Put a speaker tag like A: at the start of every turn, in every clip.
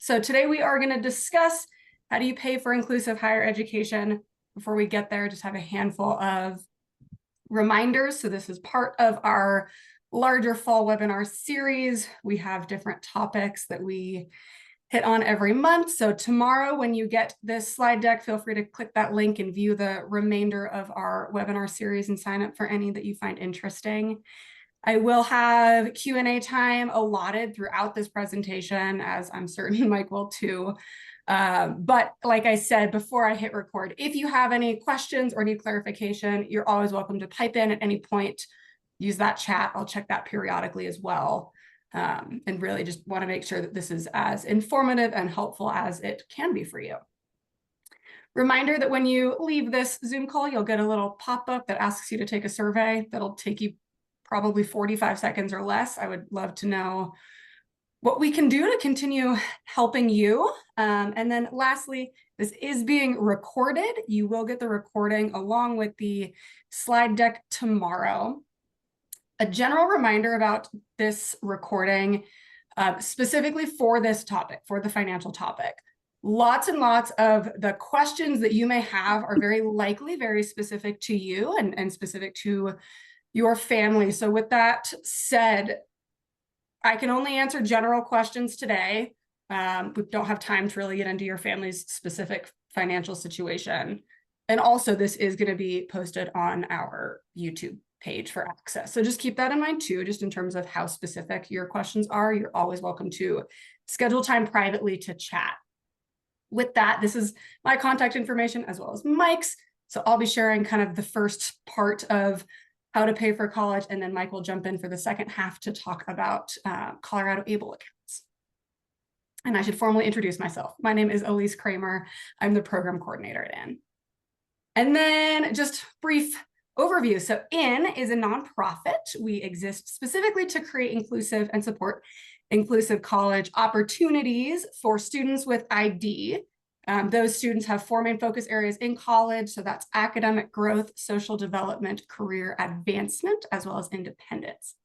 A: So today we are going to discuss how do you pay for inclusive higher education. Before we get there, just have a handful of reminders. So this is part of our larger fall webinar series. We have different topics that we hit on every month. So tomorrow, when you get this slide deck, feel free to click that link and view the remainder of our webinar series and sign up for any that you find interesting. I will have Q&A time allotted throughout this presentation, as I'm certain Mike will too. But like I said, before I hit record, if you have any questions or need clarification, you're always welcome to pipe in at any point. Use that chat. I'll check that periodically as well. And really just want to make sure that this is as informative and helpful as it can be for you. Reminder that when you leave this Zoom call, you'll get a little pop-up that asks you to take a survey. That'll take you probably 45 seconds or less. I would love to know what we can do to continue helping you. And then lastly, this is being recorded. You will get the recording along with the slide deck tomorrow. A general reminder about this recording, specifically for this topic, for the financial topic. Lots and lots of the questions that you may have are very likely very specific to you and specific to your family. So with that said, I can only answer general questions today. We don't have time to really get into your family's specific financial situation. And also this is going to be posted on our YouTube page for access. So just keep that in mind too, just in terms of how specific your questions are. You're always welcome to schedule time privately to chat. With that, this is my contact information as well as Mike's. So I'll be sharing kind of the first part of how to pay for college, and then Mike will jump in for the second half to talk about Colorado ABLE accounts. And I should formally introduce myself. My name is Elise Kramer. I'm the program coordinator at IN. And then just brief overview. So IN is a nonprofit. We exist specifically to create inclusive and support inclusive college opportunities for students with ID. Those students have 4 main focus areas in college. So that's academic growth, social development, career advancement, as well as independence.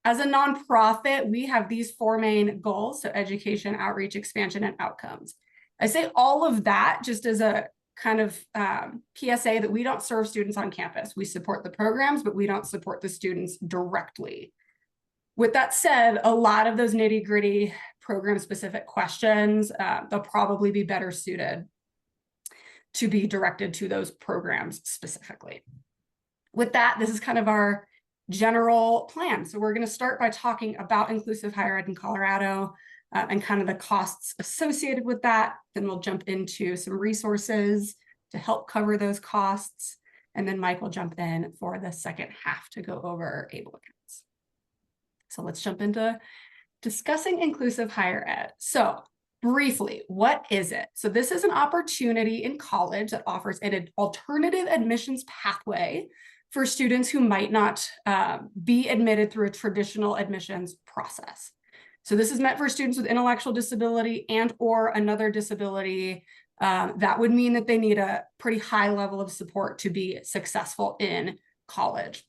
A: As a nonprofit, we have these 4 main goals. So education, outreach, expansion, and outcomes. I say all of that just as a kind of PSA that we don't serve students on campus. We support the programs, but we don't support the students directly. With that said, a lot of those nitty-gritty program-specific questions, they'll probably be better suited to be directed to those programs specifically. With that, this is kind of our general plan. So we're going to start by talking about inclusive higher ed in Colorado and kind of the costs associated with that. Then we'll jump into some resources to help cover those costs. And then Mike will jump in for the second half to go over ABLE accounts. So let's jump into discussing inclusive higher ed. So briefly, what is it? So this is an opportunity in college that offers an alternative admissions pathway for students who might not be admitted through a traditional admissions process. So this is meant for students with intellectual disability and or another disability that would mean that they need a pretty high level of support to be successful in college.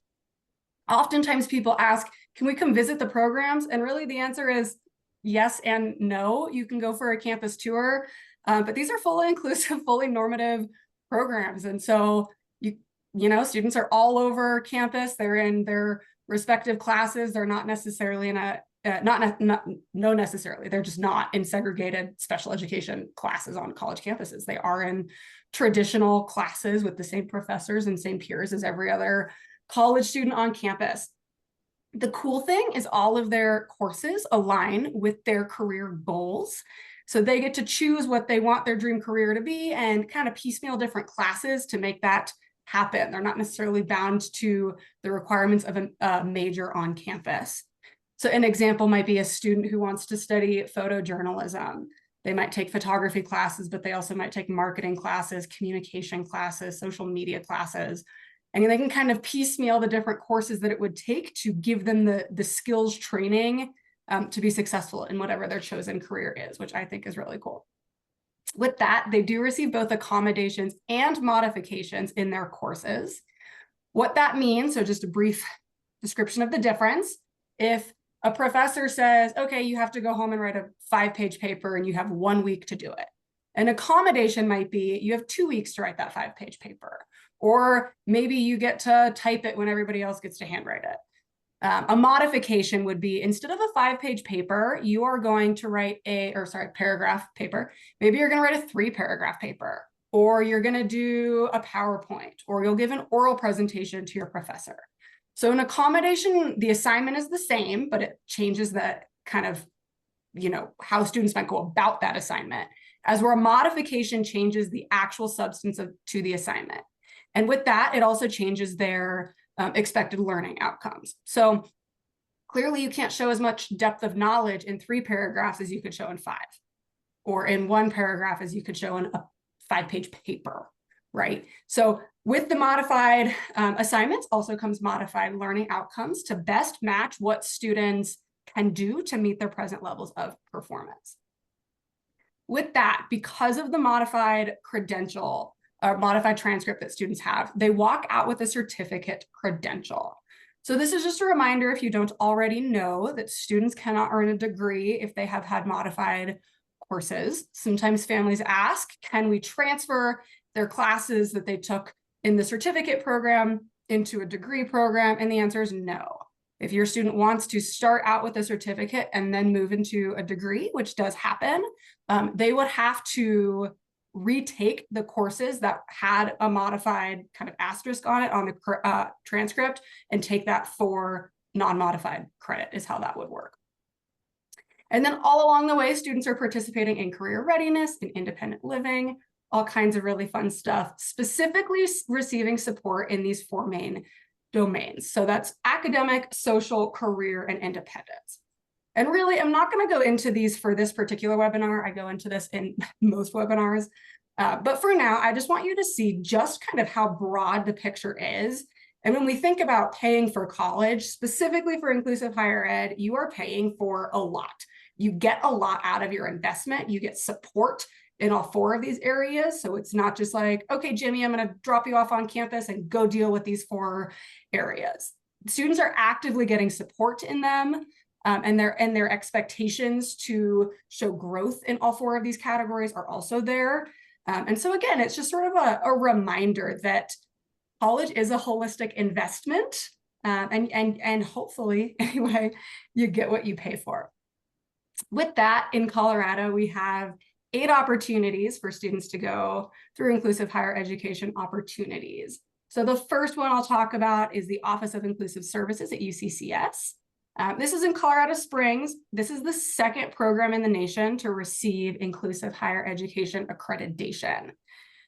A: Oftentimes people ask, can we come visit the programs? And really the answer is yes and no. You can go for a campus tour, but these are fully inclusive, fully normative programs. And so, you know, students are all over campus. They're in their respective classes. They're not necessarily in a, necessarily, they're just not in segregated special education classes on college campuses. They are in traditional classes with the same professors and same peers as every other college student on campus. The cool thing is all of their courses align with their career goals. So they get to choose what they want their dream career to be and kind of piecemeal different classes to make that happen. They're not necessarily bound to the requirements of a major on campus. So an example might be a student who wants to study photojournalism. They might take photography classes, but they also might take marketing classes, communication classes, social media classes. And they can kind of piecemeal the different courses that it would take to give them the skills training to be successful in whatever their chosen career is, which I think is really cool. With that, they do receive both accommodations and modifications in their courses. What that means, so just a brief description of the difference. If A professor says, okay, you have to go home and write a 5-page paper and you have 1 week to do it. An accommodation might be you have 2 weeks to write that 5-page paper, or maybe you get to type it when everybody else gets to handwrite it. A modification would be, instead of a 5-page paper, you are going to write paragraph paper. Maybe you're going to write a 3-paragraph paper, or you're going to do a PowerPoint, or you'll give an oral presentation to your professor. So an accommodation, the assignment is the same, but it changes the kind of, how students might go about that assignment, as where a modification changes the actual substance to the assignment. And with that, it also changes their expected learning outcomes. So clearly you can't show as much depth of knowledge in 3 paragraphs as you could show in 5, or in 1 paragraph as you could show in a 5-page paper, right? So with the modified assignments also comes modified learning outcomes to best match what students can do to meet their present levels of performance. With that, because of the modified credential or modified transcript that students have, they walk out with a certificate credential. So this is just a reminder, if you don't already know, that students cannot earn a degree if they have had modified courses. Sometimes families ask, can we transfer their classes that they took in the certificate program into a degree program? And the answer is no. If your student wants to start out with a certificate and then move into a degree, which does happen, they would have to retake the courses that had a modified kind of asterisk on it on the transcript and take that for non-modified credit is how that would work. And then all along the way, students are participating in career readiness and independent living, all kinds of really fun stuff, specifically receiving support in these 4 main domains. So that's academic, social, career, and independence. And really, I'm not going to go into these for this particular webinar. I go into this in most webinars. But for now, I just want you to see just kind of how broad the picture is. And when we think about paying for college, specifically for inclusive higher ed, you are paying for a lot. You get a lot out of your investment. You get support in all 4 of these areas. So it's not just like, okay, Jimmy, I'm going to drop you off on campus and go deal with these 4 areas. Students are actively getting support in them. And their expectations to show growth in all 4 of these categories are also there. And so again, it's just sort of a reminder that college is a holistic investment, and hopefully, anyway, you get what you pay for. With that, in Colorado, we have 8 opportunities for students to go through inclusive higher education opportunities. So the first one I'll talk about is the Office of Inclusive Services at UCCS. This is in Colorado Springs. This is the 2nd program in the nation to receive inclusive higher education accreditation.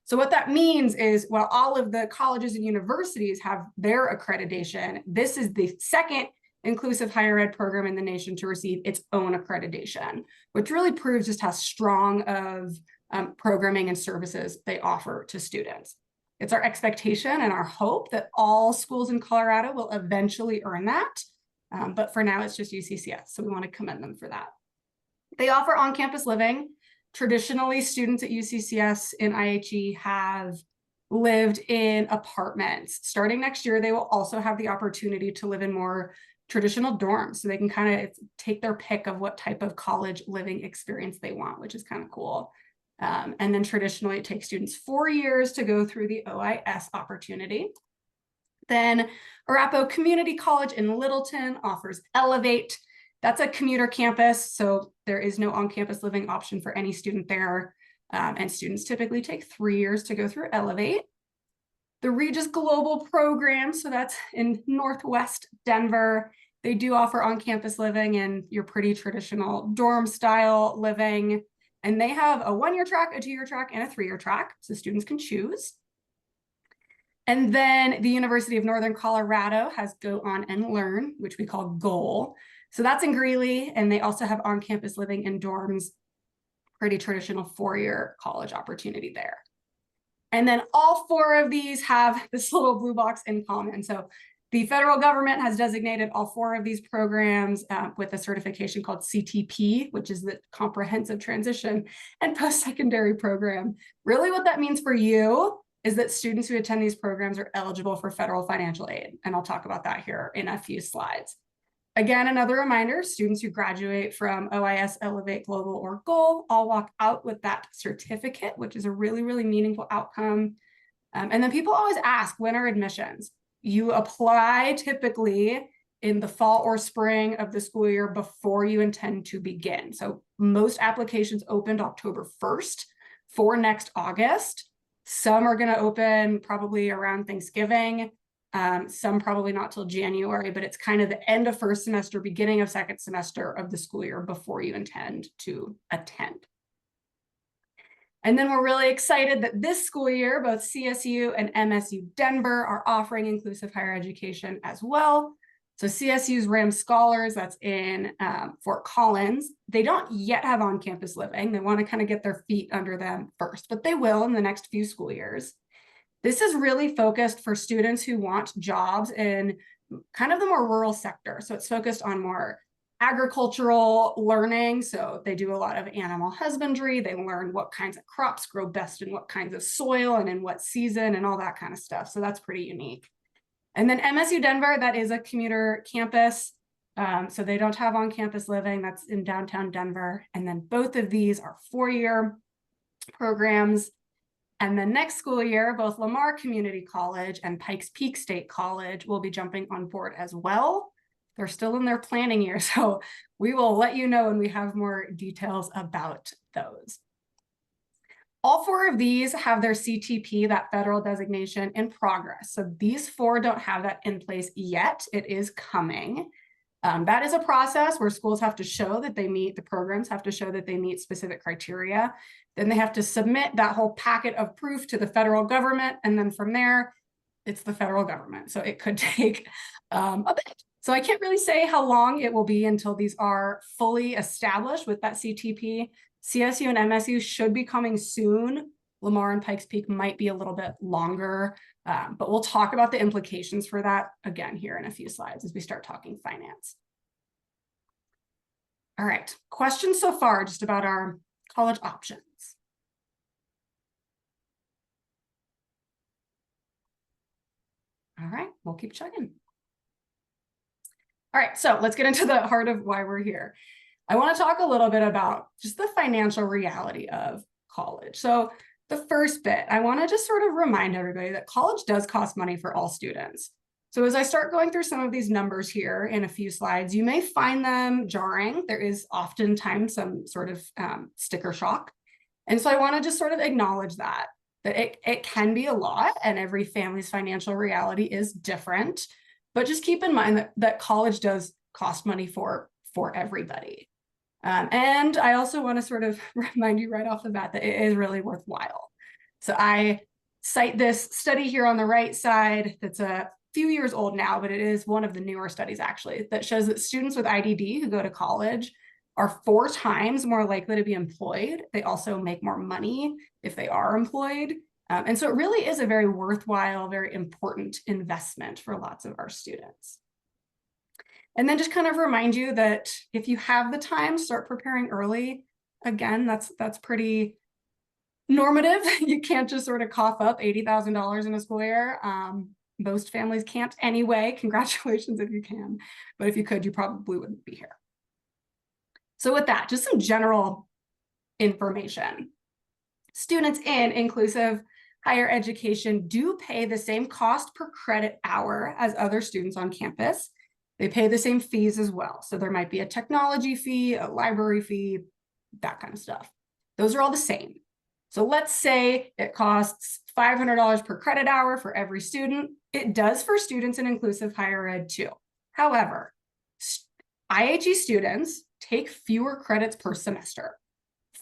A: So what that means is, while all of the colleges and universities have their accreditation, this is the 2nd inclusive higher ed program in the nation to receive its own accreditation, which really proves just how strong of programming and services they offer to students. It's our expectation and our hope that all schools in Colorado will eventually earn that. But for now, it's just UCCS, so we want to commend them for that. They offer on-campus living. Traditionally, students at UCCS in IHE have lived in apartments. Starting next year, they will also have the opportunity to live in more traditional dorms, so they can kind of take their pick of what type of college living experience they want, which is kind of cool. And then traditionally, it takes students 4 years to go through the OIS opportunity. Then Arapahoe Community College in Littleton offers Elevate. That's a commuter campus, so there is no on-campus living option for any student there. And students typically take 3 years to go through Elevate. The Regis Global Program, so that's in Northwest Denver. They do offer on-campus living and your pretty traditional dorm style living. And they have a 1-year track, a 2-year track, and a 3-year track, so students can choose. And then the University of Northern Colorado has Go On and Learn, which we call GOAL. So that's in Greeley, and they also have on-campus living in dorms, pretty traditional 4-year college opportunity there. And then all 4 of these have this little blue box in common. So the federal government has designated all 4 of these programs with a certification called CTP, which is the Comprehensive Transition and Post-Secondary Program. Really what that means for you is that students who attend these programs are eligible for federal financial aid. And I'll talk about that here in a few slides. Again, another reminder, students who graduate from OIS, Elevate, Global, or Goal all walk out with that certificate, which is a really, really meaningful outcome. And then people always ask, when are admissions? You apply typically in the fall or spring of the school year before you intend to begin. So most applications opened October 1st for next August. Some are going to open probably around Thanksgiving. Some probably not till January, but it's kind of the end of first semester, beginning of second semester of the school year before you intend to attend. And then we're really excited that this school year, both CSU and MSU Denver are offering inclusive higher education as well. So CSU's RAM Scholars, that's in Fort Collins, they don't yet have on-campus living. They want to kind of get their feet under them first, but they will in the next few school years. This is really focused for students who want jobs in kind of the more rural sector. So it's focused on more agricultural learning. So they do a lot of animal husbandry. They learn what kinds of crops grow best in what kinds of soil and in what season and all that kind of stuff. So that's pretty unique. And then MSU Denver, that is a commuter campus. So they don't have on-campus living. That's in downtown Denver. And then both of these are 4-year programs. And then next school year, both Lamar Community College and Pikes Peak State College will be jumping on board as well. They're still in their planning year, so we will let you know when we have more details about those. All 4 of these have their CTP, that federal designation, in progress. So these 4 don't have that in place yet. It is coming. That is a process where schools have to show that they meet, the programs have to show that they meet specific criteria. Then they have to submit that whole packet of proof to the federal government. And then from there, it's the federal government. So it could take a bit. So I can't really say how long it will be until these are fully established with that CTP. CSU and MSU should be coming soon. Lamar and Pikes Peak might be a little bit longer, but we'll talk about the implications for that again here in a few slides as we start talking finance. All right, questions so far just about our college options. All right, we'll keep checking. All right, so let's get into the heart of why we're here. I want to talk a little bit about just the financial reality of college. So the first bit, I want to just sort of remind everybody that college does cost money for all students. So as I start going through some of these numbers here in a few slides, you may find them jarring. There is oftentimes some sort of sticker shock. And so I want to just sort of acknowledge that it can be a lot and every family's financial reality is different. But just keep in mind that college does cost money for everybody. And I also want to sort of remind you right off the bat that it is really worthwhile. So I cite this study here on the right side that's a few years old now, but it is one of the newer studies actually that shows that students with IDD who go to college are 4 times more likely to be employed. They also make more money if they are employed. And so it really is a very worthwhile, very important investment for lots of our students. And then just kind of remind you that if you have the time, start preparing early. Again, that's pretty normative. You can't just sort of cough up $80,000 in a school year. Most families can't anyway. Congratulations if you can. But if you could, you probably wouldn't be here. So with that, just some general information. Students in inclusive higher education do pay the same cost per credit hour as other students on campus. They pay the same fees as well. So there might be a technology fee, a library fee, that kind of stuff. Those are all the same. So let's say it costs $500 per credit hour for every student. It does for students in inclusive higher ed too. However, IHE students take fewer credits per semester.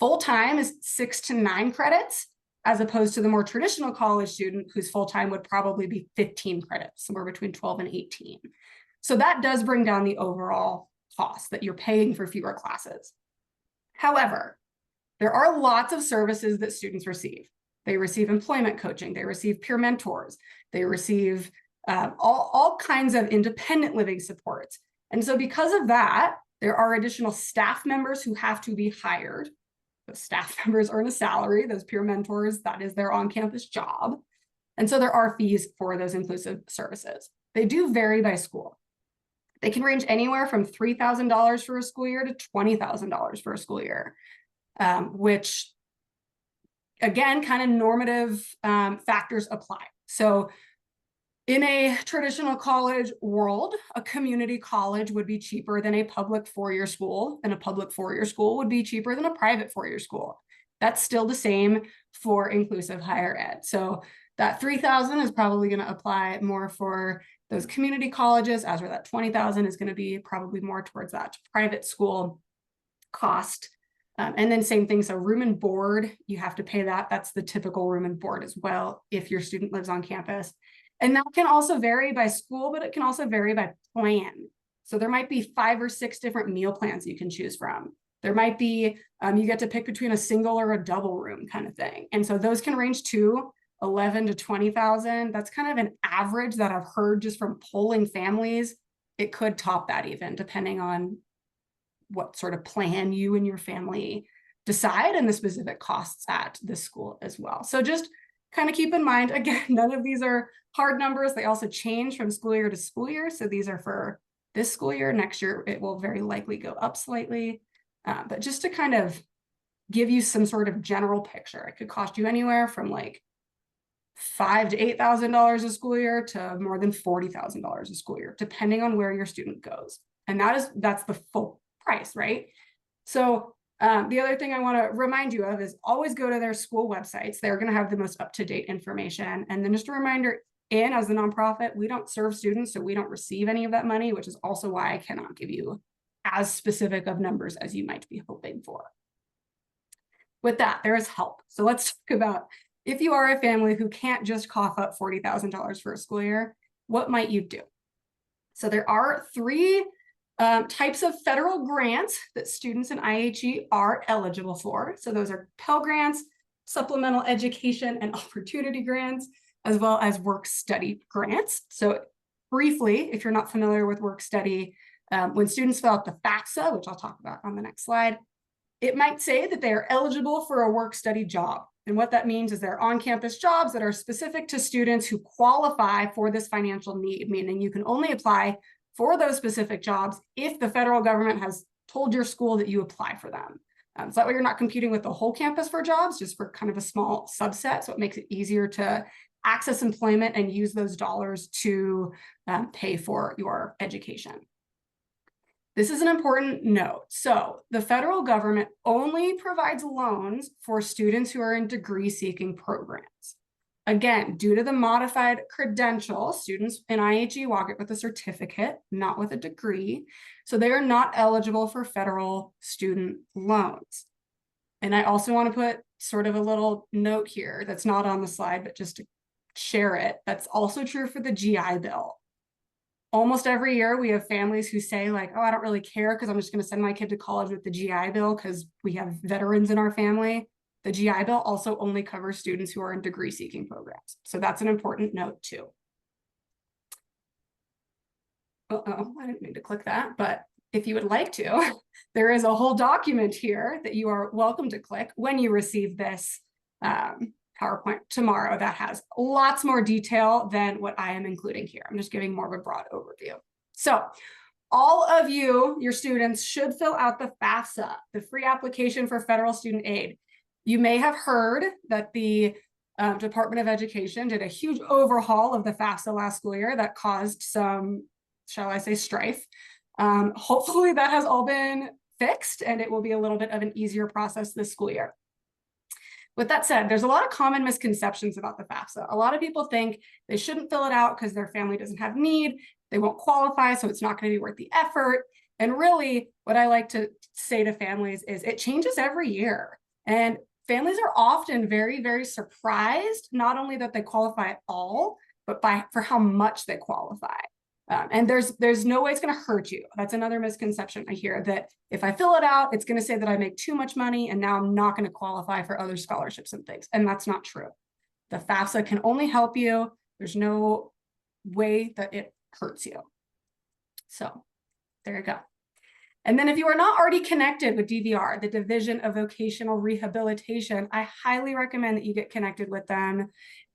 A: Full-time is 6 to 9 credits, as opposed to the more traditional college student whose full-time would probably be 15 credits, somewhere between 12 and 18. So that does bring down the overall cost that you're paying for fewer classes. However, there are lots of services that students receive. They receive employment coaching, they receive peer mentors, they receive all kinds of independent living supports. And so because of that, there are additional staff members who have to be hired. Those staff members earn a salary, those peer mentors, that is their on-campus job. And so there are fees for those inclusive services. They do vary by school. They can range anywhere from $3,000 for a school year to $20,000 for a school year, which again, kind of normative factors apply. So in a traditional college world, a community college would be cheaper than a public four-year school, and a public four-year school would be cheaper than a private four-year school. That's still the same for inclusive higher ed. So that $3,000 is probably going to apply more for those community colleges, as where that $20,000 is going to be probably more towards that private school cost. And then same thing, so room and board, you have to pay that. That's the typical room and board as well if your student lives on campus. And that can also vary by school, but it can also vary by plan. So there might be 5 or 6 different meal plans you can choose from. There might be, you get to pick between a single or a double room kind of thing. And so those can range to 11 to 20,000. That's kind of an average that I've heard just from polling families. It could top that even, depending on what sort of plan you and your family decide and the specific costs at the school as well. So just kind of keep in mind, again, none of these are hard numbers. They also change from school year to school year. So these are for this school year. Next year, it will very likely go up slightly. But just to kind of give you some sort of general picture, it could cost you anywhere from like $5,000 to $8,000 a school year to more than $40,000 a school year, depending on where your student goes. And that's the full price, right? So the other thing I want to remind you of is always go to their school websites. They're going to have the most up-to-date information. And then just a reminder, as a nonprofit, we don't serve students, so we don't receive any of that money, which is also why I cannot give you as specific of numbers as you might be hoping for. With that, there is help. So let's talk about, if you are a family who can't just cough up $40,000 for a school year, what might you do? So there are 3 types of federal grants that students in IHE are eligible for. So those are Pell Grants, Supplemental Education and Opportunity Grants, as well as Work Study Grants. So briefly, if you're not familiar with Work Study, when students fill out the FAFSA, which I'll talk about on the next slide, it might say that they are eligible for a work-study job. And what that means is they're on-campus jobs that are specific to students who qualify for this financial need, meaning you can only apply for those specific jobs if the federal government has told your school that you apply for them. So that way you're not competing with the whole campus for jobs, just for kind of a small subset. So it makes it easier to access employment and use those dollars to pay for your education. This is an important note. So the federal government only provides loans for students who are in degree-seeking programs. Again, due to the modified credential, students in IHE walk it with a certificate, not with a degree. So they are not eligible for federal student loans. And I also want to put sort of a little note here that's not on the slide, but just to share it. That's also true for the GI Bill. Almost every year we have families who say like, oh, I don't really care because I'm just going to send my kid to college with the GI Bill because we have veterans in our family. The GI Bill also only covers students who are in degree-seeking programs. So that's an important note too. Uh-oh, I didn't mean to click that, but if you would like to, there is a whole document here that you are welcome to click when you receive this PowerPoint tomorrow that has lots more detail than what I am including here. I'm just giving more of a broad overview. So all of you, your students, should fill out the FAFSA, the free application for federal student aid. You may have heard that the Department of Education did a huge overhaul of the FAFSA last school year that caused some, shall I say, strife. Hopefully that has all been fixed and it will be a little bit of an easier process this school year. With that said, there's a lot of common misconceptions about the FAFSA. A lot of people think they shouldn't fill it out because their family doesn't have need, they won't qualify, so it's not going to be worth the effort. And really, what I like to say to families is it changes every year. And families are often very, very surprised, not only that they qualify at all, but for how much they qualify. And there's no way it's going to hurt you. That's another misconception I hear, that if I fill it out, it's going to say that I make too much money and now I'm not going to qualify for other scholarships and things. And that's not true. The FAFSA can only help you. There's no way that it hurts you. So there you go. And then if you are not already connected with DVR, the Division of Vocational Rehabilitation, I highly recommend that you get connected with them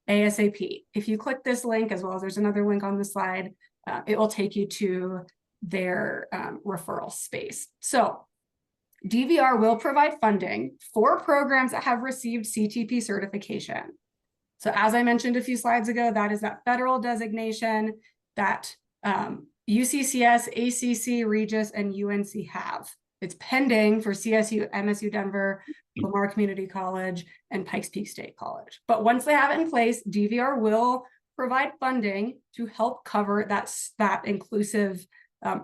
A: ASAP. If you click this link, as well as there's another link on the slide, it will take you to their referral space. So DVR will provide funding for programs that have received CTP certification. So as I mentioned a few slides ago, that is that federal designation that UCCS, ACC, Regis, and UNC have. It's pending for CSU, MSU Denver, Lamar Community College, and Pikes Peak State College. But once they have it in place, DVR will provide funding to help cover that inclusive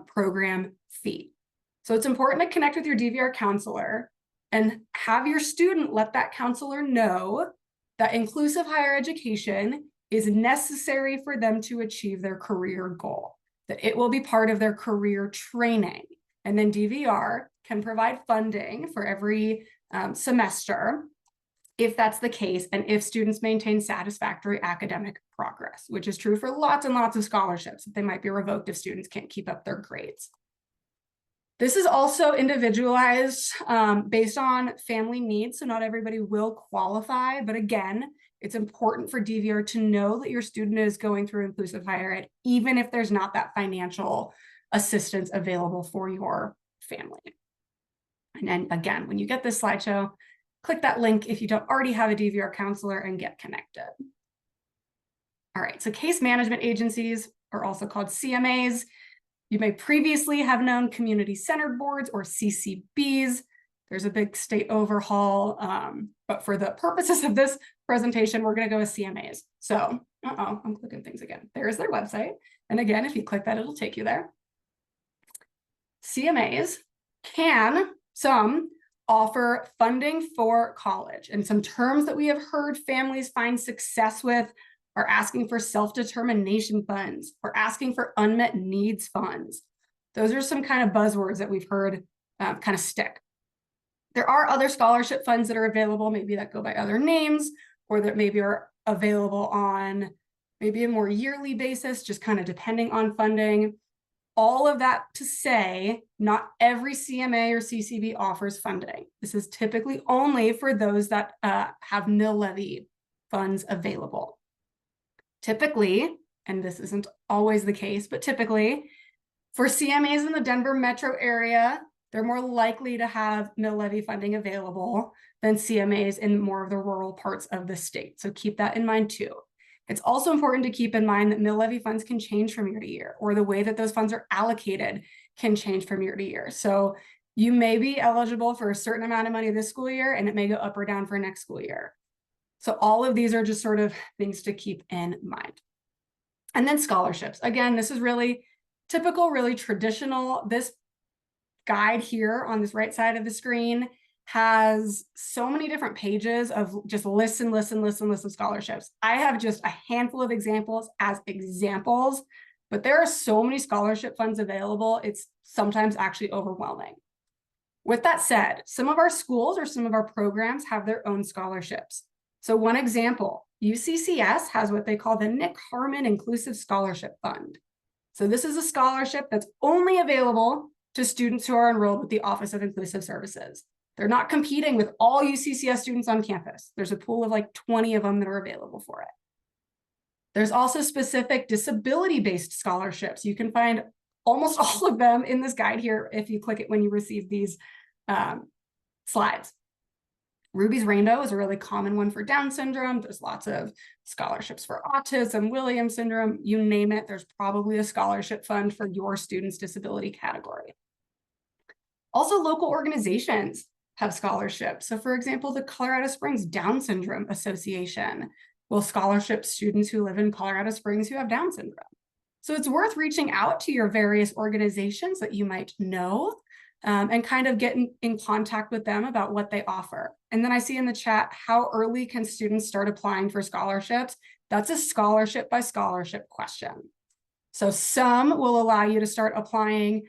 A: program fee. So it's important to connect with your DVR counselor and have your student let that counselor know that inclusive higher education is necessary for them to achieve their career goal, that it will be part of their career training. And then DVR can provide funding for every semester if that's the case, and if students maintain satisfactory academic progress, which is true for lots and lots of scholarships. They might be revoked if students can't keep up their grades. This is also individualized based on family needs, so not everybody will qualify, but again, it's important for DVR to know that your student is going through inclusive higher ed, even if there's not that financial assistance available for your family. And then again, when you get this slideshow, click that link if you don't already have a DVR counselor and get connected. All right, so case management agencies are also called CMAs. You may previously have known community-centered boards or CCBs. There's a big state overhaul, but for the purposes of this presentation, we're going to go with CMAs. So, I'm clicking things again. There's their website. And again, if you click that, it'll take you there. CMAs can, some, offer funding for college. And some terms that we have heard families find success with are asking for self-determination funds, or asking for unmet needs funds. Those are some kind of buzzwords that we've heard kind of stick. There are other scholarship funds that are available, maybe that go by other names, or that maybe are available on maybe a more yearly basis, just kind of depending on funding. All of that to say, not every CMA or CCB offers funding. This is typically only for those that have mill levy funds available. Typically, and this isn't always the case, but typically for CMAs in the Denver metro area, they're more likely to have mill levy funding available than CMAs in more of the rural parts of the state. So keep that in mind too. It's also important to keep in mind that mill levy funds can change from year to year, or the way that those funds are allocated can change from year to year. So you may be eligible for a certain amount of money this school year, and it may go up or down for next school year. So all of these are just sort of things to keep in mind. And then scholarships. Again, this is really typical, really traditional. This guide here on this right side of the screen has so many different pages of just lists of scholarships. I have just a handful of examples as examples, but there are so many scholarship funds available, it's sometimes actually overwhelming. With that said, some of our schools or some of our programs have their own scholarships. So one example, UCCS has what they call the Nick Harmon Inclusive Scholarship Fund. So this is a scholarship that's only available to students who are enrolled with the Office of Inclusive Services. They're not competing with all UCCS students on campus. There's a pool of like 20 of them that are available for it. There's also specific disability-based scholarships. You can find almost all of them in this guide here if you click it when you receive these slides. Ruby's Rainbow is a really common one for Down syndrome. There's lots of scholarships for autism, Williams syndrome, you name it. There's probably a scholarship fund for your student's disability category. Also, local organizations have scholarships. So for example, the Colorado Springs Down Syndrome Association will scholarship students who live in Colorado Springs who have Down syndrome. So it's worth reaching out to your various organizations that you might know and kind of get in contact with them about what they offer. And then I see in the chat, how early can students start applying for scholarships? That's a scholarship by scholarship question. So some will allow you to start applying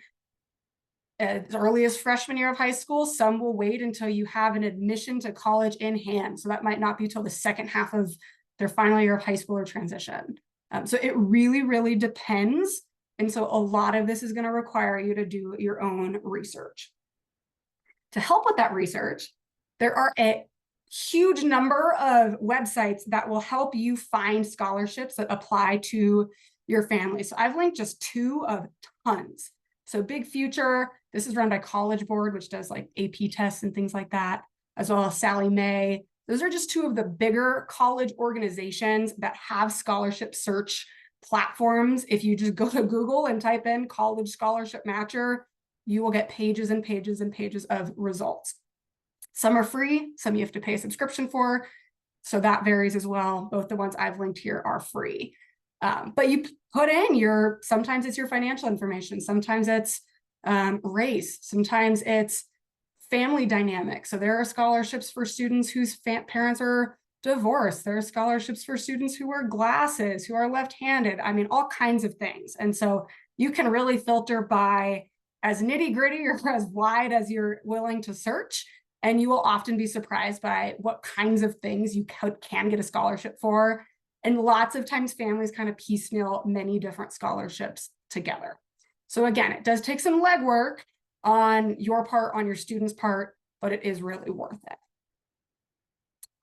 A: as early as freshman year of high school. Some will wait until you have an admission to college in hand. So that might not be till the second half of their final year of high school or transition. So it really, really depends. And so a lot of this is going to require you to do your own research. To help with that research, there are a huge number of websites that will help you find scholarships that apply to your family. So I've linked just two of tons. So Big Future, this is run by College Board, which does like AP tests and things like that, as well as Sallie Mae. Those are just two of the bigger college organizations that have scholarship search platforms. If you just go to Google and type in college scholarship matcher, you will get pages and pages and pages of results. Some are free, some you have to pay a subscription for. So that varies as well. Both the ones I've linked here are free. But you put in sometimes it's your financial information, sometimes it's race, sometimes it's family dynamics. So there are scholarships for students whose parents are divorced. There are scholarships for students who wear glasses, who are left-handed. I mean, all kinds of things. And so you can really filter by as nitty-gritty or as wide as you're willing to search. And you will often be surprised by what kinds of things you can get a scholarship for. And lots of times families kind of piecemeal many different scholarships together. So again, it does take some legwork on your part, on your student's part, but it is really worth it.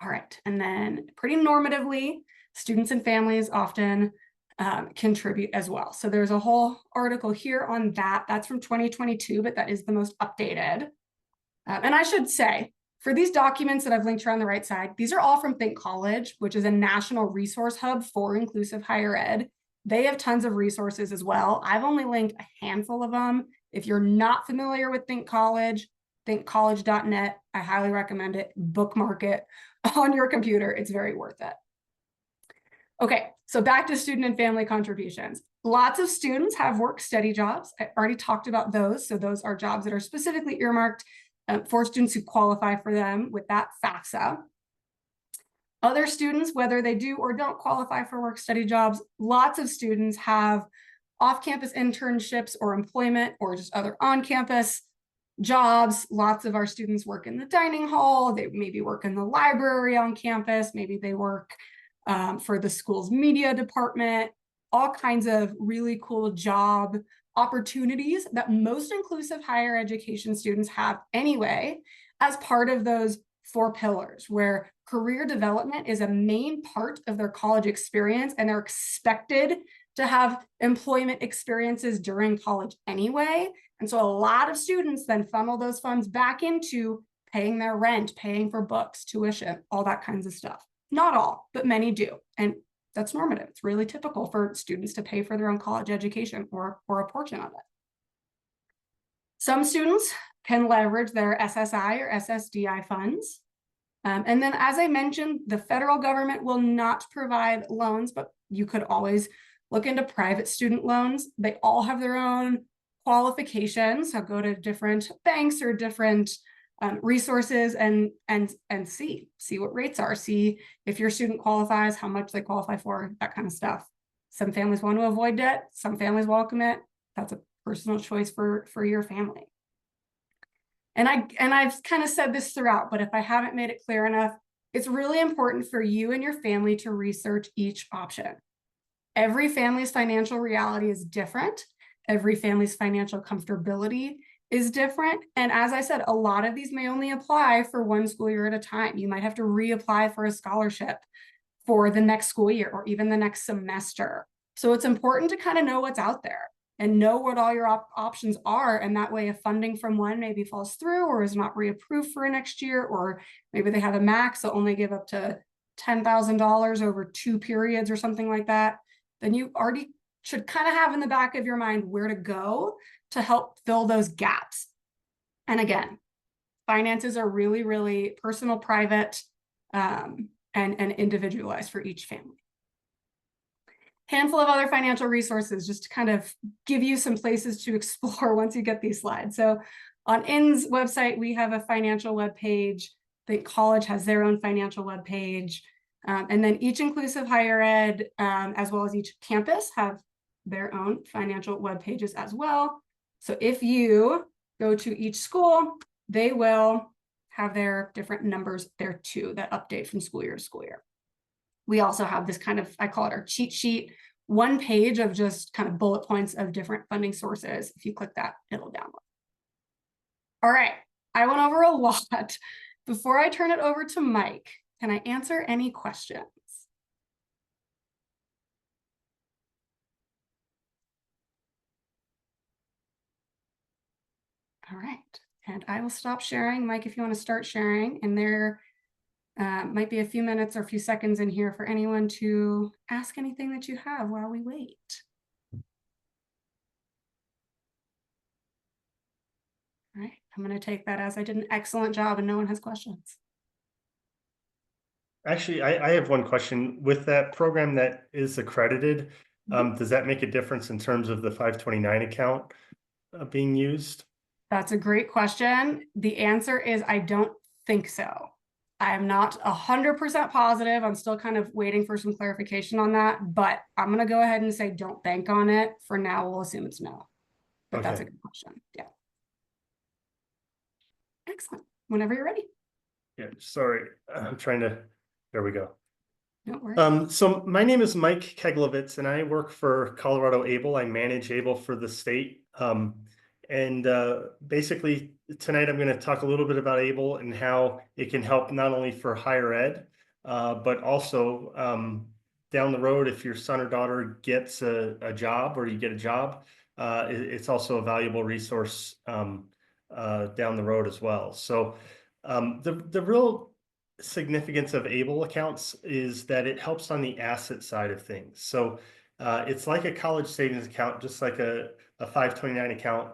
A: All right, and then pretty normatively, students and families often contribute as well. So there's a whole article here on that. That's from 2022, but that is the most updated. And I should say, for these documents that I've linked here on the right side, these are all from Think College, which is a national resource hub for inclusive higher ed. They have tons of resources as well. I've only linked a handful of them. If you're not familiar with Think College, thinkcollege.net, I highly recommend it. Bookmark it on your computer. It's very worth it. Okay, so back to student and family contributions. Lots of students have work-study jobs. I already talked about those. So those are jobs that are specifically earmarked for students who qualify for them with that FAFSA. Other students, whether they do or don't qualify for work-study jobs, lots of students have off-campus internships or employment or just other on-campus jobs. Lots of our students work in the dining hall. They maybe work in the library on campus. Maybe they work for the school's media department. All kinds of really cool job opportunities that most inclusive higher education students have anyway, as part of those 4 pillars, where career development is a main part of their college experience, and they're expected to have employment experiences during college anyway. And so a lot of students then funnel those funds back into paying their rent, paying for books, tuition, all that kinds of stuff. Not all, but many do. And that's normative. It's really typical for students to pay for their own college education or a portion of it. Some students can leverage their SSI or SSDI funds. And then, as I mentioned, the federal government will not provide loans, but you could always look into private student loans. They all have their own qualifications. So go to different banks or different resources and see what rates are, see if your student qualifies, how much they qualify for, that kind of stuff. Some families want to avoid debt, some families welcome it. That's a personal choice for your family. And I've kind of said this throughout, but if I haven't made it clear enough, it's really important for you and your family to research each option. Every family's financial reality is different. Every family's financial comfortability is different. And as I said, a lot of these may only apply for one school year at a time. You might have to reapply for a scholarship for the next school year or even the next semester. So it's important to kind of know what's out there and know what all your options are. And that way, if funding from one maybe falls through or is not reapproved for next year, or maybe they have a max, so only give up to $10,000 over 2 periods or something like that, then you already should kind of have in the back of your mind where to go to help fill those gaps. And again, finances are really, really personal, private, and individualized for each family. Handful of other financial resources just to kind of give you some places to explore once you get these slides. So on IN's website, we have a financial webpage. Think College has their own financial webpage. And then each inclusive higher ed, as well as each campus, have their own financial web pages as well. So if you go to each school, they will have their different numbers there too that update from school year to school year. We also have this kind of, I call it our cheat sheet, 1 page of just kind of bullet points of different funding sources. If you click that, it'll download. All right, I went over a lot. Before I turn it over to Mike, can I answer any questions? All right, and I will stop sharing. Mike, if you want to start sharing, and there might be a few minutes or a few seconds in here for anyone to ask anything that you have while we wait. All right, I'm going to take that as I did an excellent job and no one has questions.
B: Actually, I have one question. With that program that is accredited, does that make a difference in terms of the 529 account being used?
A: That's a great question. The answer is I don't think so. I'm not 100% positive. I'm still kind of waiting for some clarification on that, but I'm going to go ahead and say don't bank on it. For now, we'll assume it's no. But that's a good question. Yeah. Excellent. Whenever you're ready.
B: Yeah, sorry. I'm trying to, there we go.
A: Don't worry.
B: So my name is Mike Keglovitz, and I work for Colorado Able. I manage Able for the state. Basically tonight I'm going to talk a little bit about Able and how it can help not only for higher ed, but also down the road, if your son or daughter gets a job or you get a job, it's also a valuable resource down the road as well. So the real significance of Able accounts is that it helps on the asset side of things. So it's like a college savings account, just like a 529 account.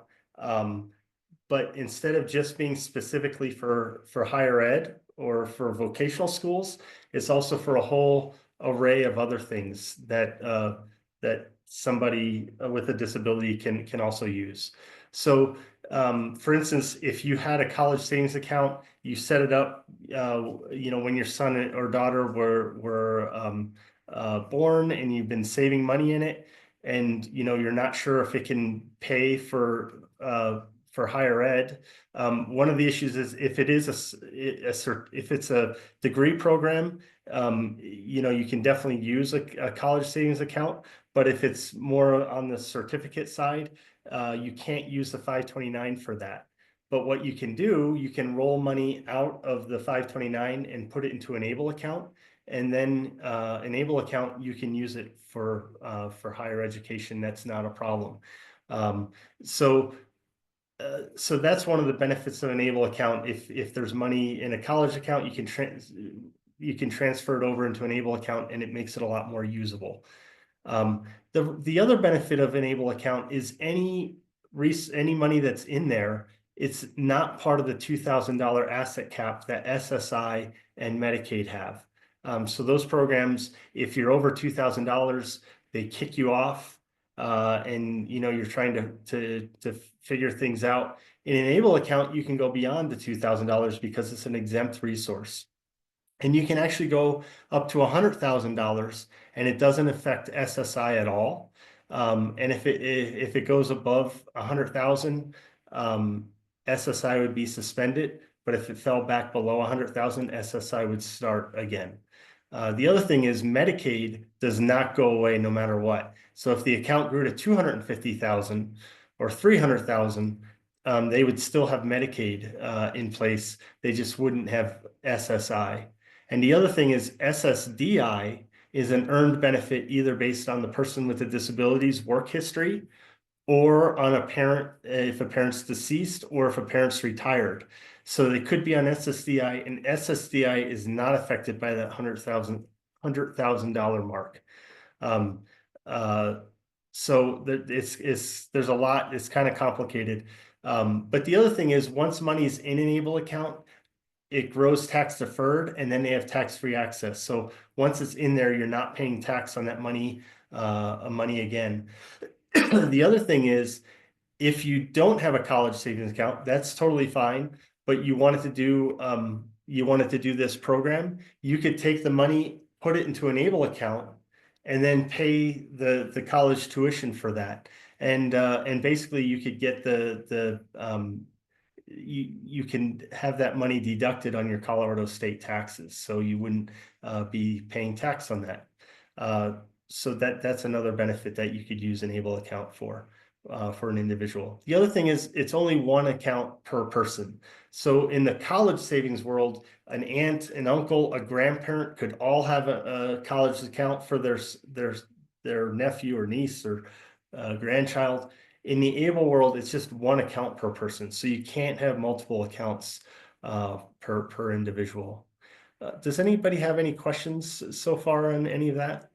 B: But instead of just being specifically for higher ed or for vocational schools, it's also for a whole array of other things that that somebody with a disability can also use. So for instance, if you had a college savings account, you set it up, when your son or daughter were born, and you've been saving money in it, and you're not sure if it can pay for higher ed. One of the issues is if it is if it's a degree program, you can definitely use a college savings account. But if it's more on the certificate side, you can't use the 529 for that. But what you can do, you can roll money out of the 529 and put it into an Able account. And then an Able account, you can use it for higher education. That's not a problem. So that's one of the benefits of an Able account. If there's money in a college account, you can transfer it over into an Able account, and it makes it a lot more usable. The other benefit of an Able account is any money that's in there, it's not part of the $2,000 asset cap that SSI and Medicaid have. So those programs, if you're over $2,000, they kick you off, and you're trying to figure things out. In an Able account, you can go beyond the $2,000 because it's an exempt resource. And you can actually go up to $100,000, and it doesn't affect SSI at all. And if it goes above 100,000, SSI would be suspended. But if it fell back below 100,000, SSI would start again. The other thing is Medicaid does not go away no matter what. So if the account grew to 250,000 or 300,000, they would still have Medicaid in place. They just wouldn't have SSI. And the other thing is SSDI is an earned benefit either based on the person with the disability's work history, or on a parent, if a parent's deceased or if a parent's retired. So they could be on SSDI, and SSDI is not affected by that $100,000 mark. So there's a lot. It's kind of complicated. But the other thing is, once money's in an Able account, it grows tax deferred, and then they have tax-free access. So once it's in there, you're not paying tax on that money again. The other thing is, if you don't have a college savings account, that's totally fine. But you wanted to do this program, you could take the money, put it into an Able account, and then pay the college tuition for that. And basically you could get you can have that money deducted on your Colorado state taxes, so you wouldn't be paying tax on that. So that's another benefit that you could use an Able account for an individual. The other thing is, it's only one account per person. So in the college savings world, an aunt, an uncle, a grandparent could all have a college account for their nephew or niece or grandchild. In the able world, it's just one account per person, so you can't have multiple accounts per individual. Does anybody have any questions so far on any of that?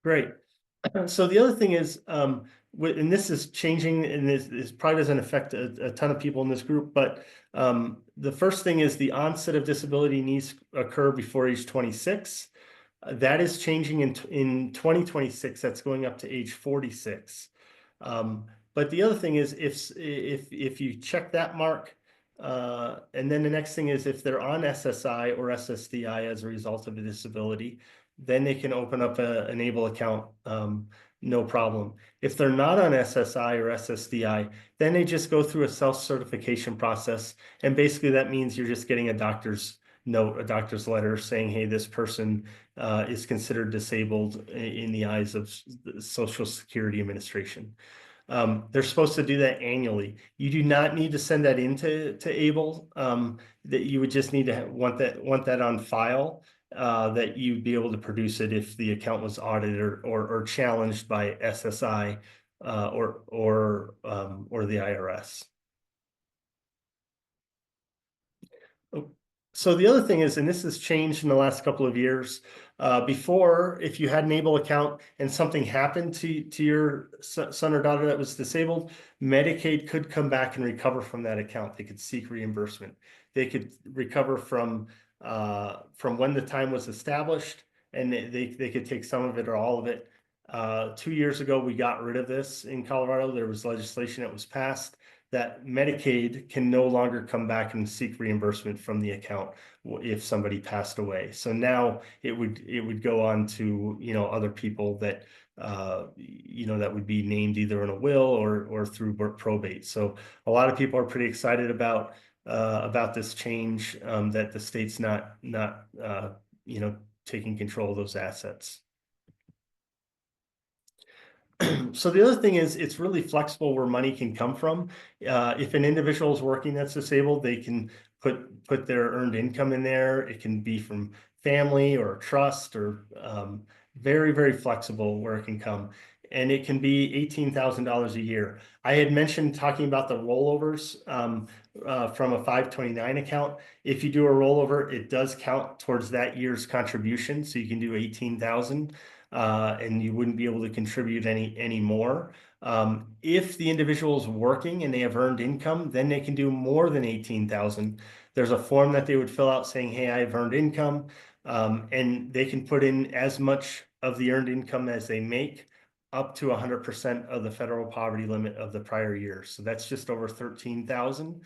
B: Great. So the other thing is, and this is changing, and this probably doesn't affect a ton of people in this group, but the first thing is the onset of disability needs to occur before age 26. That is changing in 2026. That's going up to age 46. But the other thing is, if you check that mark, and then the next thing is if they're on SSI or SSDI as a result of a disability, then they can open up an ABLE account, no problem. If they're not on SSI or SSDI, then they just go through a self-certification process. And basically that means you're just getting a doctor's note, a doctor's letter saying, hey, this person is considered disabled in the eyes of the Social Security Administration. They're supposed to do that annually. You do not need to send that into ABLE. That you would just need to want that on file. That you'd be able to produce it if the account was audited or challenged by SSI or the IRS. So the other thing is, and this has changed in the last couple of years, before, if you had an ABLE account and something happened to your son or daughter that was disabled, Medicaid could come back and recover from that account. They could seek reimbursement. They could recover from when the time was established, and they could take some of it or all of it. 2 years ago, we got rid of this in Colorado. There was legislation that was passed that Medicaid can no longer come back and seek reimbursement from the account if somebody passed away. So now it would go on to, other people that that would be named either in a will or through probate. So a lot of people are pretty excited about this change, that the state's not taking control of those assets. So the other thing is, it's really flexible where money can come from. If an individual is working that's disabled, they can put their earned income in there. It can be from family or trust, or very, very flexible where it can come. And it can be $18,000 a year. I had mentioned talking about the rollovers from a 529 account. If you do a rollover, it does count towards that year's contribution. So you can do 18,000. And you wouldn't be able to contribute any more. If the individual is working and they have earned income, then they can do more than 18,000. There's a form that they would fill out saying, hey, I've earned income, and they can put in as much of the earned income as they make, up to 100% of the federal poverty limit of the prior year. So that's just over 13,000.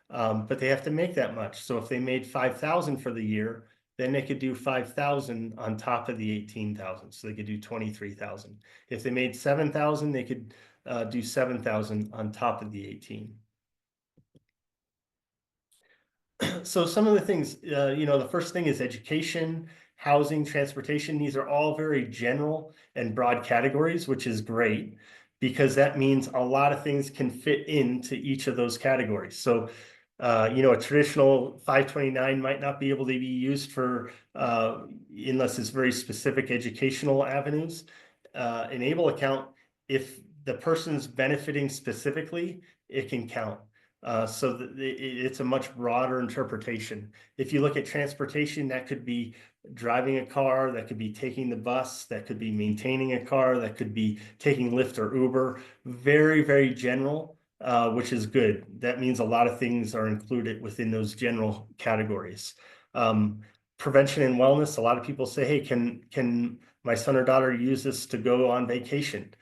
B: But they have to make that much. So if they made 5,000 for the year, then they could do 5,000 on top of the 18,000. So they could do 23,000. If they made 7,000, they could do 7,000 on top of the 18. So some of the things, the first thing is education, housing, transportation. These are all very general and broad categories, which is great, because that means a lot of things can fit into each of those categories. So a traditional 529 might not be able to be used for unless it's very specific educational avenues. An ABLE account, if the person's benefiting specifically, it can count. So it's a much broader interpretation. If you look at transportation, that could be driving a car, that could be taking the bus, that could be maintaining a car, that could be taking Lyft or Uber. Very, very general. Which is good. That means a lot of things are included within those general categories. Prevention and wellness. A lot of people say, hey, can my son or daughter use this to go on vacation?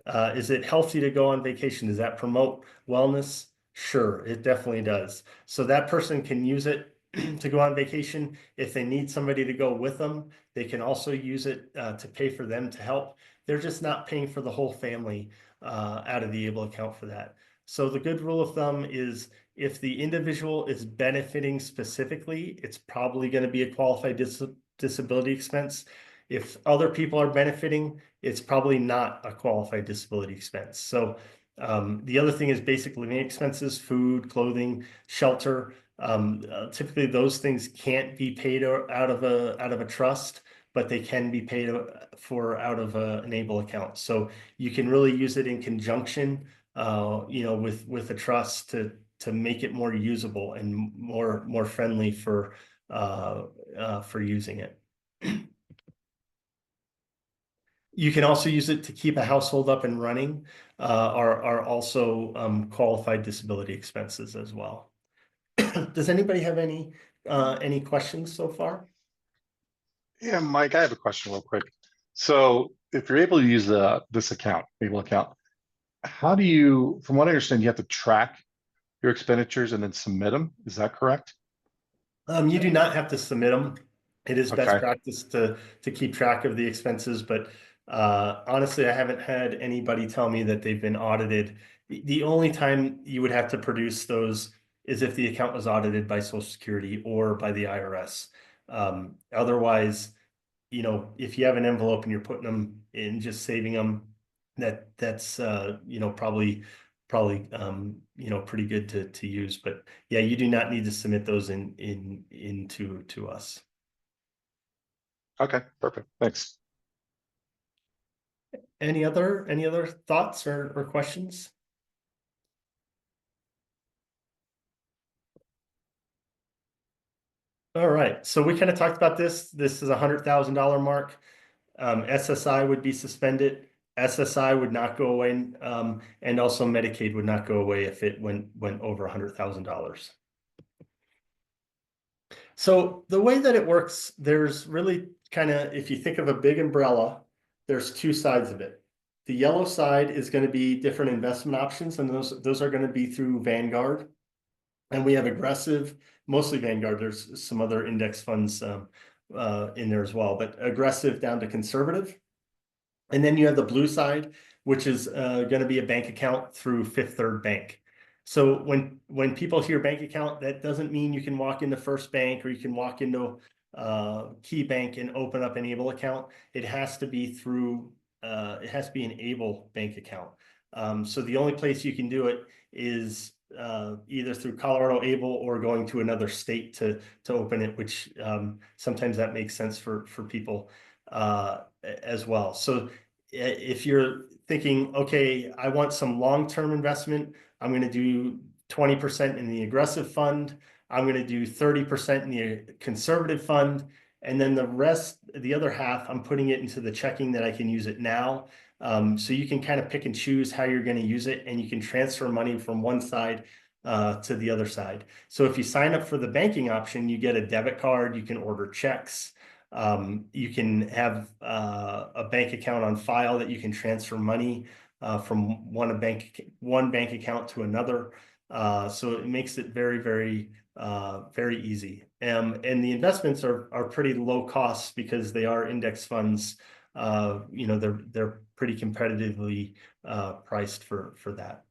B: Is it healthy to go on vacation? Does that promote wellness? Sure, it definitely does. So that person can use it to go on vacation. If they need somebody to go with them, they can also use it to pay for them to help. They're just not paying for the whole family out of the ABLE account for that. So the good rule of thumb is, if the individual is benefiting specifically, it's probably going to be a qualified disability expense. If other people are benefiting, it's probably not a qualified disability expense. So the other thing is basic living expenses, food, clothing, shelter. Typically those things can't be paid out of a trust. but they can be paid for out of an Able account. So you can really use it in conjunction, with a trust to make it more usable and more friendly for using it. You can also use it to keep a household up and running, are also qualified disability expenses as well. Does anybody have any questions so far?
C: Yeah, Mike, I have a question real quick. So if you're able to use this account, Able account, how do you, from what I understand, you have to track your expenditures and then submit them. Is that correct?
B: You do not have to submit them. It is best
C: Okay.
B: practice to keep track of the expenses, but honestly, I haven't had anybody tell me that they've been audited. The only time you would have to produce those is if the account was audited by Social Security or by the IRS. Otherwise, if you have an envelope and you're putting them in, just saving them, that's probably pretty good to use. But yeah, you do not need to submit those into us.
C: Okay, perfect. Thanks.
B: Any other thoughts or questions? All right, so we kind of talked about this. This is $100,000 mark. SSI would be suspended. SSI would not go away, and also Medicaid would not go away if it went over $100,000. So the way that it works, there's really kind of, if you think of a big umbrella, there's two sides of it. The yellow side is going to be different investment options, and those are going to be through Vanguard. And we have aggressive, mostly Vanguard. There's some other index funds in there as well, but aggressive down to conservative. And then you have the blue side, which is going to be a bank account through Fifth Third Bank. So when people hear bank account, that doesn't mean you can walk into First Bank or you can walk into Key Bank and open up an Able account. It has to be through, it has to be an Able bank account. So the only place you can do it is either through Colorado Able or going to another state to open it, which sometimes that makes sense for people as well. So if you're thinking, okay, I want some long-term investment, I'm going to do 20% in the aggressive fund, I'm going to do 30% in the conservative fund, and then the rest, the other half, I'm putting it into the checking that I can use it now. So you can kind of pick and choose how you're going to use it, and you can transfer money from one side to the other side. So if you sign up for the banking option, you get a debit card, you can order checks. You can have a bank account on file that you can transfer money from one bank account to another. So it makes it very, very, very easy. And the investments are pretty low cost because they are index funds. They're pretty competitively priced for that.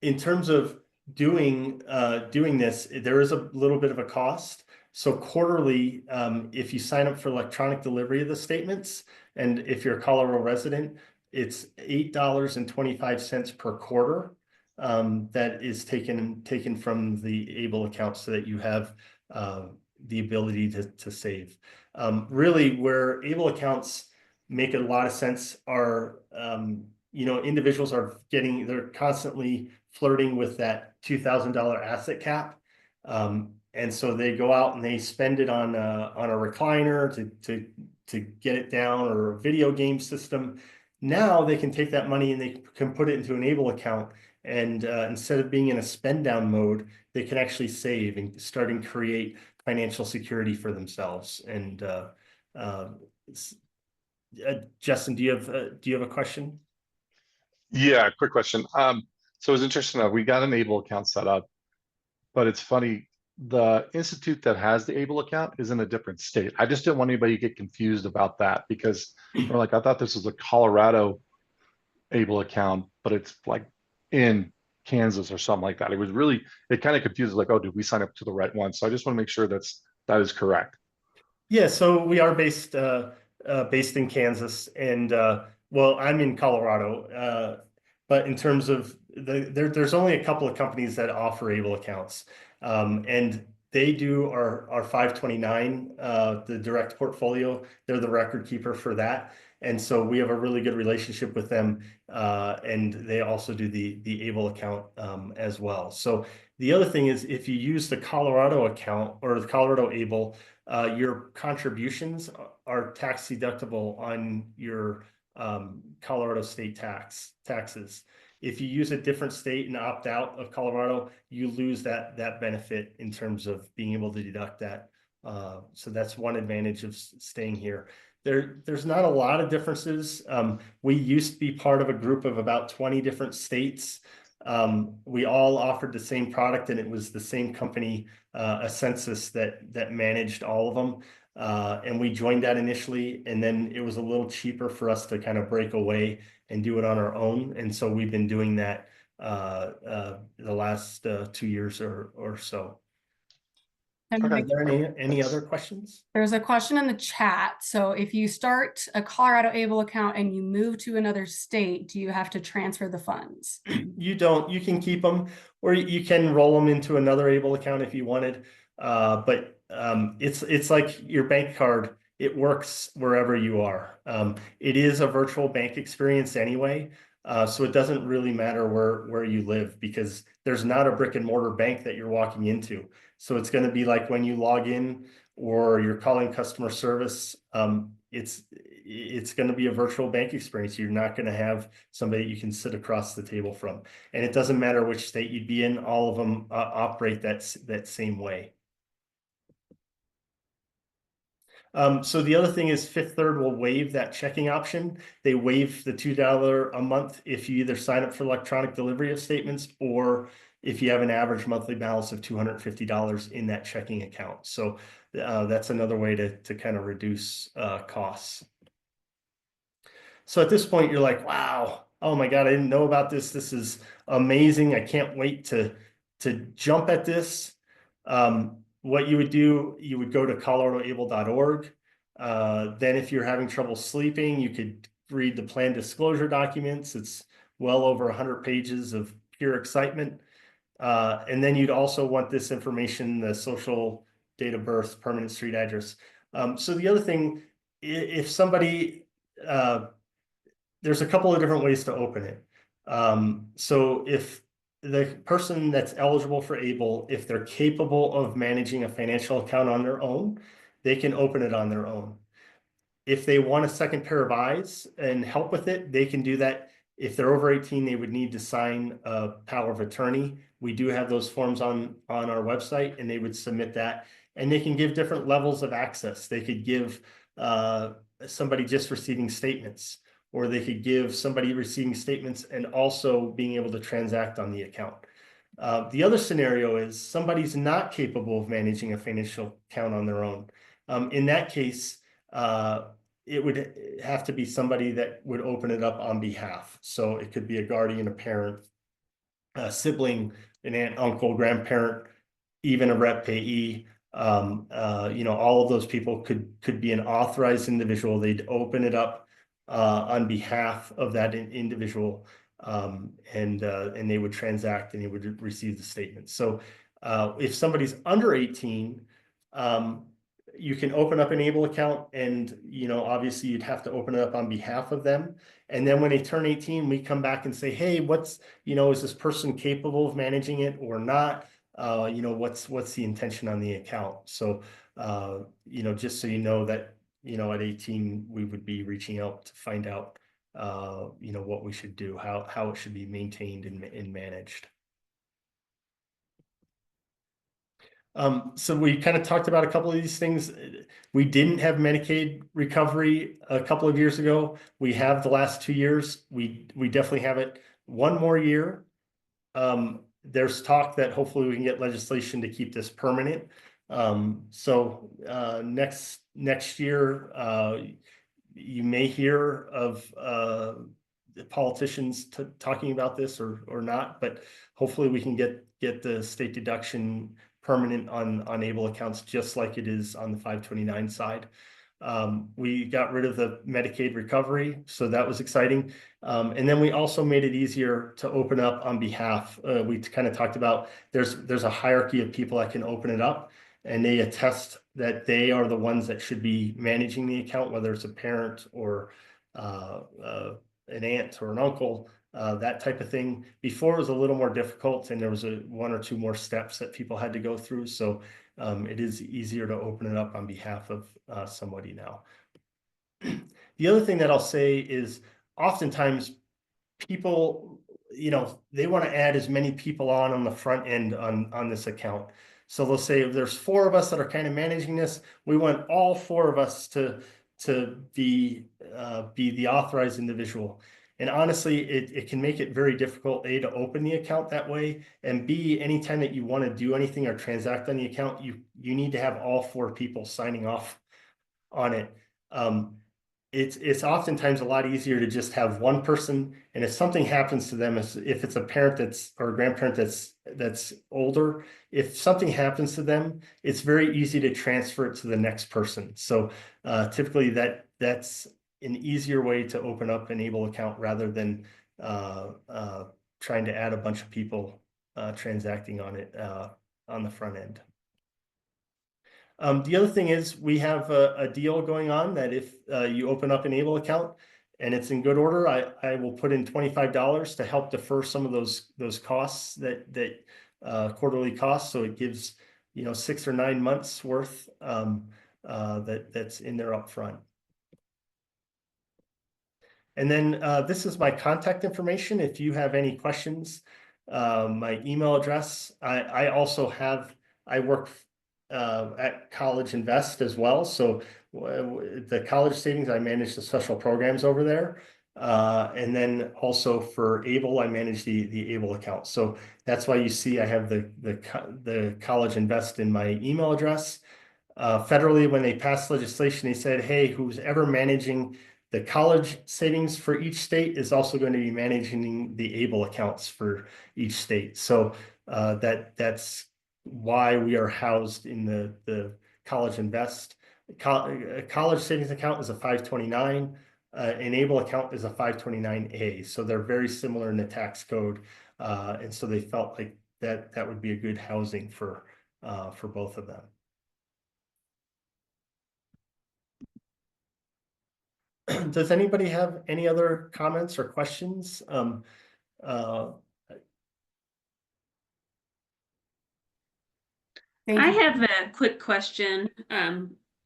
B: In terms of doing this, there is a little bit of a cost. So quarterly, if you sign up for electronic delivery of the statements, and if you're a Colorado resident, it's $8.25 per quarter. That is taken from the Able account so that you have the ability to save. Really, where Able accounts make a lot of sense are, individuals they're constantly flirting with that $2,000 asset cap. And so they go out and they spend it on a recliner to get it down, or a video game system. Now they can take that money and they can put it into an Able account. And instead of being in a spend down mode, they can actually save and start and create financial security for themselves. And Justin, do you have a question?
C: Yeah, quick question. So it's interesting that we got an Able account set up, but it's funny, the institute that has the Able account is in a different state. I just didn't want anybody to get confused about that, because we're like, I thought this was a Colorado Able account, but it's like in Kansas or something like that. It kind of confused, like, oh, did we sign up to the right one? So I just want to make sure that is correct.
B: Yeah, so we are based in Kansas, and well, I'm in Colorado, but in terms of there's only a couple of companies that offer Able accounts, and they do our 529, the direct portfolio. They're the record keeper for that. And so we have a really good relationship with them. And they also do the Able account as well. So the other thing is, if you use the Colorado account or the Colorado Able, your contributions are tax deductible on your Colorado state taxes. If you use a different state and opt out of Colorado, you lose that benefit in terms of being able to deduct that. So that's one advantage of staying here. There's not a lot of differences. We used to be part of a group of about 20 different states. We all offered the same product, and it was the same company, Ascensus, that managed all of them. And we joined that initially, and then it was a little cheaper for us to kind of break away and do it on our own. And so we've been doing that the last 2 years or so.
A: And
C: Okay.
B: Are there any other questions?
A: there's a question in the chat. So if you start a Colorado Able account and you move to another state, do you have to transfer the funds?
B: You don't. You can keep them, or you can roll them into another Able account if you wanted. But it's like your bank card. It works wherever you are. It is a virtual bank experience anyway. So it doesn't really matter where you live, because there's not a brick and mortar bank that you're walking into. So it's going to be like when you log in or you're calling customer service, it's going to be a virtual bank experience. You're not going to have somebody you can sit across the table from. And it doesn't matter which state you'd be in, all of them operate that same way. So the other thing is Fifth Third will waive that checking option. They waive the $2 a month if you either sign up for electronic delivery of statements, or if you have an average monthly balance of $250 in that checking account. So that's another way to kind of reduce costs. So at this point, you're like, wow, oh my God, I didn't know about this. This is amazing. I can't wait to jump at this. What you would do, you would go to coloradoable.org. Then if you're having trouble sleeping, you could read the plan disclosure documents. It's well over 100 pages of pure excitement. And then you'd also want this information, the social, date of birth, permanent street address. So the other thing, if somebody, there's a couple of different ways to open it. So if the person that's eligible for Able, if they're capable of managing a financial account on their own, they can open it on their own. If they want a second pair of eyes and help with it, they can do that. If they're over 18, they would need to sign a power of attorney. We do have those forms on our website, and they would submit that. And they can give different levels of access. They could give somebody just receiving statements, or they could give somebody receiving statements and also being able to transact on the account. The other scenario is somebody's not capable of managing a financial account on their own. In that case, it would have to be somebody that would open it up on behalf. So it could be a guardian, a parent, a sibling, an aunt, uncle, grandparent, even a rep payee. All of those people could be an authorized individual. They'd open it up on behalf of that individual, and they would transact, and they would receive the statement. So if somebody's under 18, you can open up an Able account, and obviously you'd have to open it up on behalf of them. And then when they turn 18, we come back and say, hey, what's is this person capable of managing it or not? What's the intention on the account? So just so you know that at 18, we would be reaching out to find out, what we should do, how it should be maintained and managed. So we kind of talked about a couple of these things. We didn't have Medicaid recovery a couple of years ago. We have the last 2 years. We definitely have it one more year. There's talk that hopefully we can get legislation to keep this permanent. So next year, you may hear of politicians talking about this or not, but hopefully we can get the state deduction permanent on Able accounts, just like it is on the 529 side. We got rid of the Medicaid recovery, so that was exciting. And then we also made it easier to open up on behalf. We kind of talked about there's a hierarchy of people that can open it up, and they attest that they are the ones that should be managing the account, whether it's a parent or an aunt or an uncle, that type of thing. Before it was a little more difficult, and there was one or two more steps that people had to go through. So it is easier to open it up on behalf of somebody now. The other thing that I'll say is oftentimes people, they want to add as many people on the front end on this account. So they'll say if there's 4 of us that are kind of managing this, we want all 4 of us to be the authorized individual. And honestly, it can make it very difficult, A, to open the account that way, and B, anytime that you want to do anything or transact on the account, you need to have all 4 people signing off on it. It's oftentimes a lot easier to just have one person, and if something happens to them, if it's a parent or a grandparent that's older, if something happens to them, it's very easy to transfer it to the next person. So typically that's an easier way to open up an ABLE account rather than trying to add a bunch of people transacting on it on the front end. The other thing is we have a deal going on that if you open up an ABLE account and it's in good order, I will put in $25 to help defer some of those costs that quarterly costs. So it gives 6 or 9 months worth that's in there up front. And then this is my contact information. If you have any questions, my email address. I work at College Invest as well. So the college savings, I manage the special programs over there. And then also for ABLE, I manage the ABLE account. So that's why you see I have the College Invest in my email address. Federally, when they passed legislation, they said, hey, who's ever managing the college savings for each state is also going to be managing the ABLE accounts for each state. So that's why we are housed in the College Invest. College savings account is a 529. An ABLE account is a 529A. So they're very similar in the tax code. And so they felt like that would be a good housing for both of them. Does anybody have any other comments or questions?
D: I have a quick question.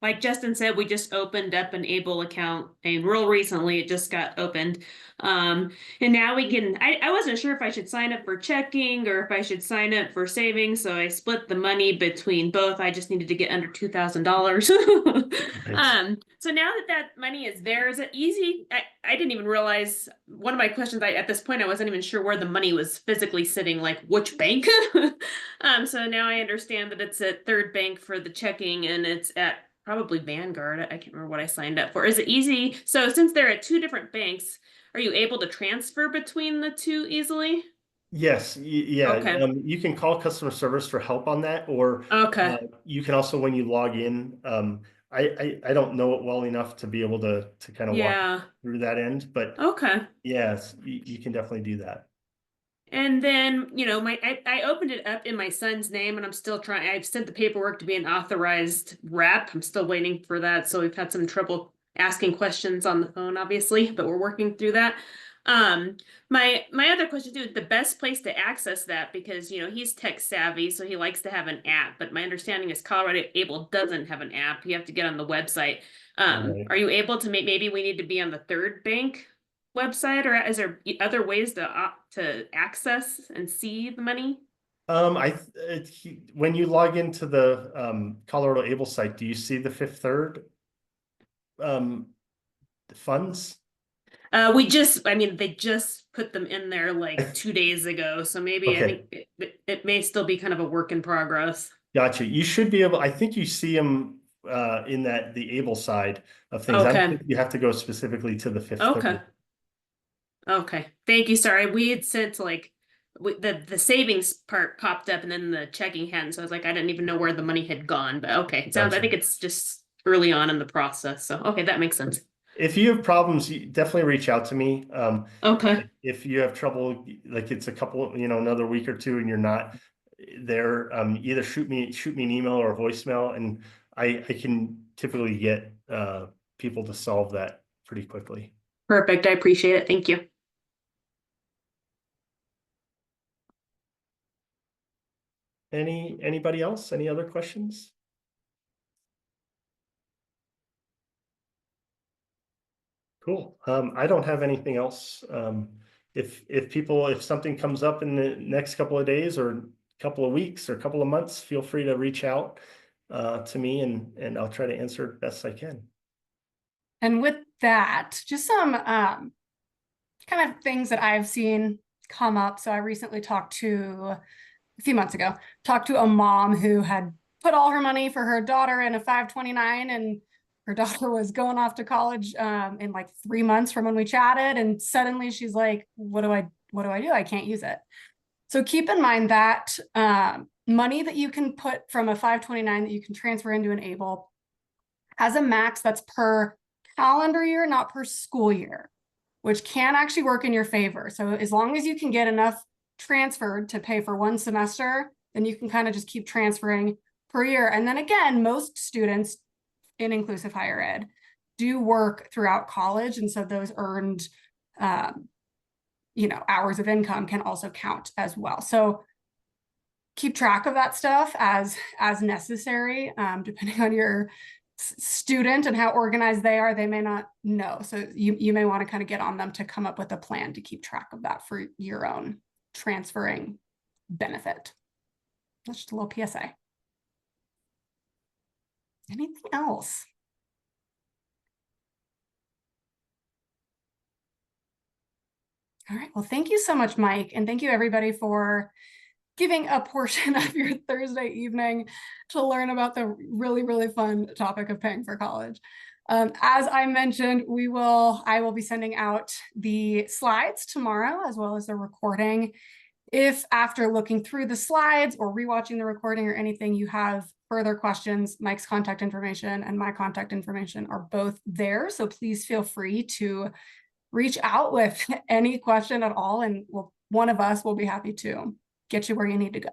D: Like Justin said, we just opened up an ABLE account, and real recently it just got opened. And now we can, I wasn't sure if I should sign up for checking or if I should sign up for savings. So I split the money between both. I just needed to get under $2,000. So now that money is there, is it easy? I didn't even realize, one of my questions, at this point, I wasn't even sure where the money was physically sitting, like which bank. So now I understand that it's at Third Bank for the checking, and it's at probably Vanguard. I can't remember what I signed up for. Is it easy? So since they're at 2 different banks, are you able to transfer between the 2 easily?
B: Yes. Yeah.
D: Okay.
B: You can call customer service for help on that, or you can also, when you log in, I don't know it well enough to be able to kind of walk through that end, but yes, you can definitely do that.
D: And then, I opened it up in my son's name, and I'm still trying. I've sent the paperwork to be an authorized rep. I'm still waiting for that. So we've had some trouble asking questions on the phone, obviously, but we're working through that. My other question too, the best place to access that, because, he's tech savvy, so he likes to have an app, but my understanding is Colorado ABLE doesn't have an app. You have to get on the website. Are you able to maybe we need to be on the Third Bank website, or is there other ways to access and see the money?
B: When you log into the Colorado ABLE site, do you see the Fifth Third funds?
D: They just put them in there like 2 days ago, so maybe I think it may still be kind of a work in progress.
B: Gotcha. You should be able. I think you see them in the ABLE side of things. I don't think you have to go specifically to the Fifth Third.
D: Okay. Thank you. Sorry. We had sent the savings part popped up, and then the checking hadn't. So I was like, I didn't even know where the money had gone, but okay. So I think it's just early on in the process. So, okay, that makes sense.
B: If you have problems, you definitely reach out to me.
D: Okay.
B: If you have trouble, like it's a couple, another week or two and you're not there, either shoot me an email or a voicemail, and I can typically get people to solve that pretty quickly.
D: Perfect. I appreciate it. Thank you.
B: Anybody else? Any other questions? Cool. I don't have anything else. If something comes up in the next couple of days or couple of weeks or couple of months, feel free to reach out to me, and I'll try to answer it best I can.
A: And with that, just some kind of things that I've seen come up. So I recently a few months ago, talked to a mom who had put all her money for her daughter in a 529, and her daughter was going off to college in like 3 months from when we chatted. And suddenly she's like, what do I do? I can't use it. So keep in mind that money that you can put from a 529 that you can transfer into an ABLE has a max that's per calendar year, not per school year, which can actually work in your favor. So as long as you can get enough transferred to pay for one semester, then you can kind of just keep transferring per year. And then again, most students in inclusive higher ed do work throughout college. And so those earned, hours of income can also count as well. So keep track of that stuff as necessary, depending on your student and how organized they are. They may not know. So you may want to kind of get on them to come up with a plan to keep track of that for your own transferring benefit. That's just a little PSA. Anything else? All right. Well, thank you so much, Mike. And thank you everybody for giving a portion of your Thursday evening to learn about the really, really fun topic of paying for college. As I mentioned, I will be sending out the slides tomorrow, as well as the recording. If after looking through the slides or rewatching the recording or anything, you have further questions, Mike's contact information and my contact information are both there. So please feel free to reach out with any question at all, and one of us will be happy to get you where you need to go.